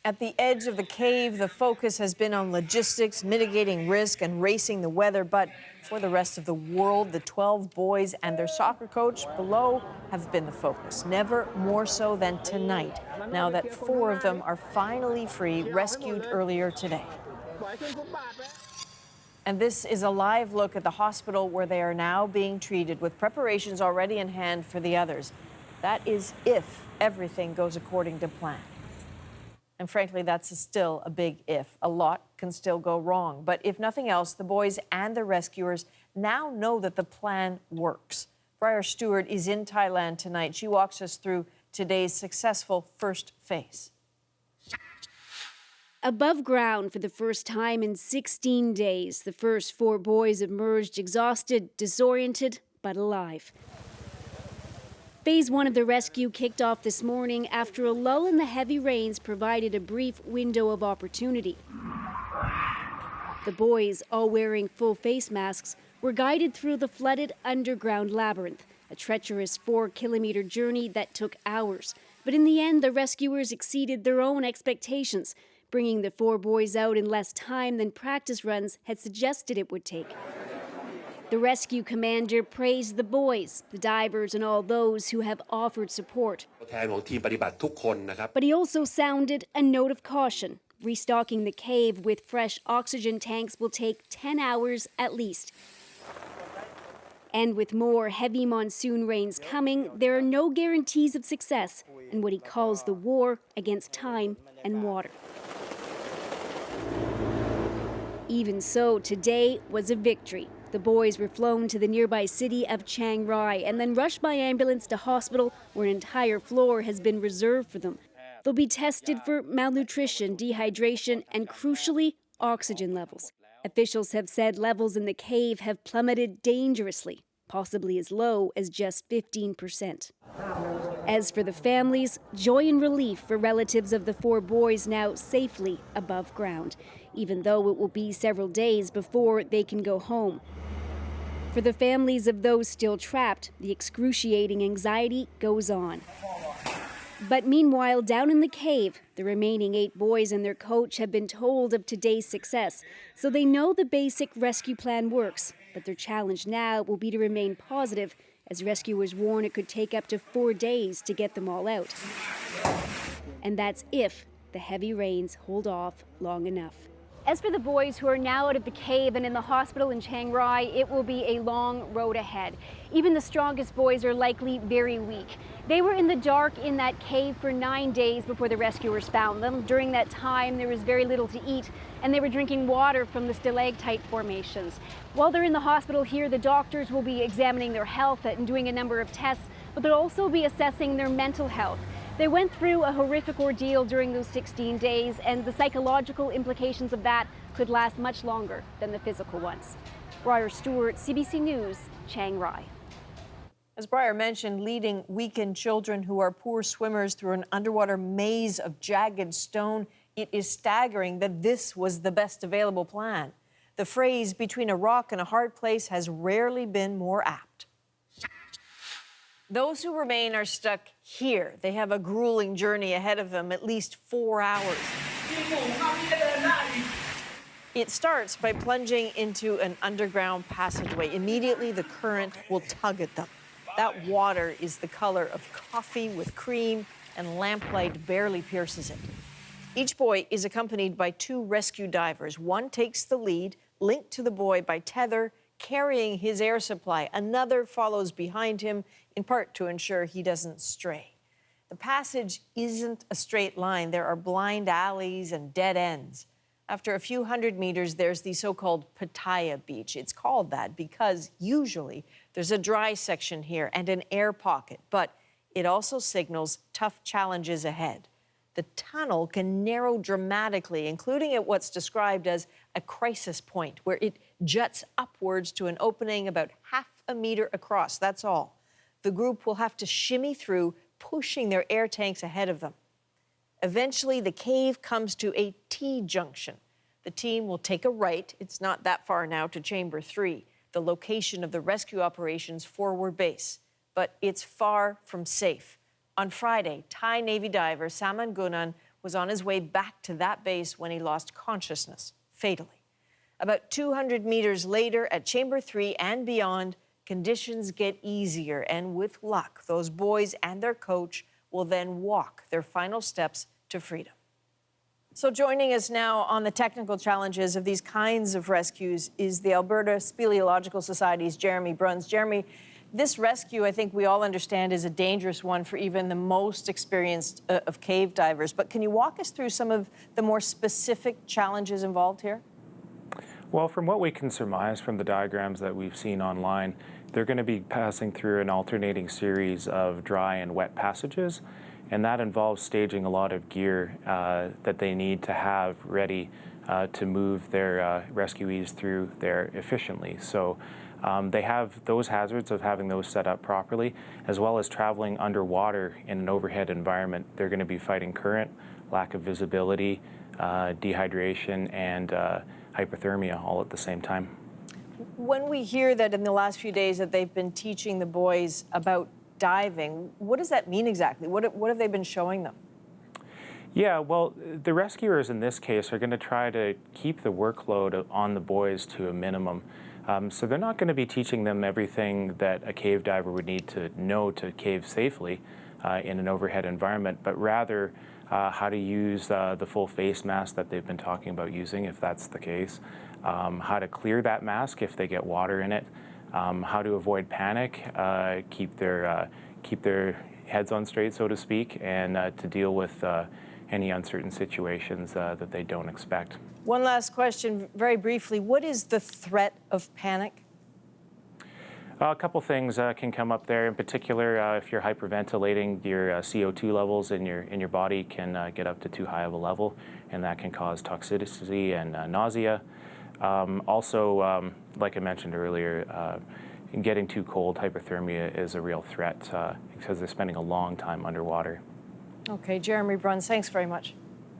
At the edge of the cave, the focus has been on logistics, mitigating risk, and racing the weather. But for the rest of the world, the 12 boys and their soccer coach below have been the focus, never more so than tonight, now that 4 of them are finally free, rescued earlier today. And this is a live look at the hospital where they are now being treated, with preparations already in hand for the others. That is if everything goes according to plan. And frankly, that's still a big if. A lot can still go wrong. But if nothing else, the boys and the rescuers now know that the plan works. Briar Stewart is in Thailand tonight. She walks us through today's successful first phase. Above ground for the first time in 16 days, the first 4 boys emerged exhausted, disoriented, but alive. Phase 1 of the rescue kicked off this morning after a lull in the heavy rains provided a brief window of opportunity. The boys, all wearing full face masks, were guided through the flooded underground labyrinth, a treacherous 4-kilometer journey that took hours. But in the end, the rescuers exceeded their own expectations, bringing the 4 boys out in less time than practice runs had suggested it would take. The rescue commander praised the boys, the divers, and all those who have offered support. But he also sounded a note of caution. Restocking the cave with fresh oxygen tanks will take 10 hours at least. And with more heavy monsoon rains coming, there are no guarantees of success in what he calls the war against time and water. Even so, today was a victory. The boys were flown to the nearby city of Chiang Rai and then rushed by ambulance to hospital where an entire floor has been reserved for them. They'll be tested for malnutrition, dehydration, and crucially, oxygen levels. Officials have said levels in the cave have plummeted dangerously, possibly as low as just 15%. As for the families, joy and relief for relatives of the 4 boys now safely above ground, even though it will be several days before they can go home. For the families of those still trapped, the excruciating anxiety goes on. But meanwhile, down in the cave, the remaining 8 boys and their coach have been told of today's success, so they know the basic rescue plan works. But their challenge now will be to remain positive, as rescuers warn it could take up to 4 days to get them all out. And that's if the heavy rains hold off long enough. As for the boys who are now out of the cave and in the hospital in Chiang Rai, it will be a long road ahead. Even the strongest boys are likely very weak. They were in the dark in that cave for 9 days before the rescuers found them. During that time, there was very little to eat, and they were drinking water from the stalactite formations. While they're in the hospital here, the doctors will be examining their health and doing a number of tests, but they'll also be assessing their mental health. They went through a horrific ordeal during those 16 days, and the psychological implications of that could last much longer than the physical ones. Briar Stewart, CBC News, Chiang Rai. As Briar mentioned, leading weakened children who are poor swimmers through an underwater maze of jagged stone, it is staggering that this was the best available plan. The phrase "between a rock and a hard place" has rarely been more apt. Those who remain are stuck here. They have a grueling journey ahead of them, at least 4 hours. It starts by plunging into an underground passageway. Immediately, the current will tug at them. That water is the color of coffee with cream, and lamplight barely pierces it. Each boy is accompanied by 2 rescue divers. One takes the lead, linked to the boy by tether, carrying his air supply. Another follows behind him, in part to ensure he doesn't stray. The passage isn't a straight line. There are blind alleys and dead ends. After a few hundred meters, there's the so-called Pattaya Beach. It's called that because usually there's a dry section here and an air pocket, but it also signals tough challenges ahead. The tunnel can narrow dramatically, including at what's described as a crisis point, where it juts upwards to an opening about half a meter across. That's all. The group will have to shimmy through, pushing their air tanks ahead of them. Eventually, the cave comes to a T-junction. The team will take a right. It's not that far now to Chamber 3, the location of the rescue operations forward base. But it's far from safe. On Friday, Thai Navy diver Saman Gunan was on his way back to that base when he lost consciousness, fatally. About 200 meters later, at Chamber 3 and beyond, conditions get easier, and with luck, those boys and their coach will then walk their final steps to freedom. So joining us now on the technical challenges of these kinds of rescues is the Alberta Speleological Society's Jeremy Bruns. Jeremy, this rescue, I think we all understand, is a dangerous one for even the most experienced of cave divers. But can you walk us through some of the more specific challenges involved here? Well, from what we can surmise from the diagrams that we've seen online, they're going to be passing through an alternating series of dry and wet passages, and that involves staging a lot of gear that they need to have ready to move their rescuees through there efficiently. So they have those hazards of having those set up properly, as well as traveling underwater in an overhead environment. They're going to be fighting current, lack of visibility, dehydration, and hypothermia all at the same time. When we hear that in the last few days that they've been teaching the boys about diving, what does that mean exactly? What have they been showing them? Yeah, well, the rescuers in this case are going to try to keep the workload on the boys to a minimum. So they're not going to be teaching them everything that a cave diver would need to know to cave safely in an overhead environment, but rather how to use the full face mask that they've been talking about using, if that's the case, how to clear that mask if they get water in it, how to avoid panic, keep their heads on straight, so to speak, and to deal with any uncertain situations that they don't expect. One last question, very briefly. What is the threat of panic? A couple things can come up there. In particular, if you're hyperventilating, your CO2 levels in your body can get up to too high of a level, and that can cause toxicity and nausea. Also, like I mentioned earlier, getting too cold, hypothermia is a real threat because they're spending a long time underwater. Okay, Jeremy Bruns, thanks very much.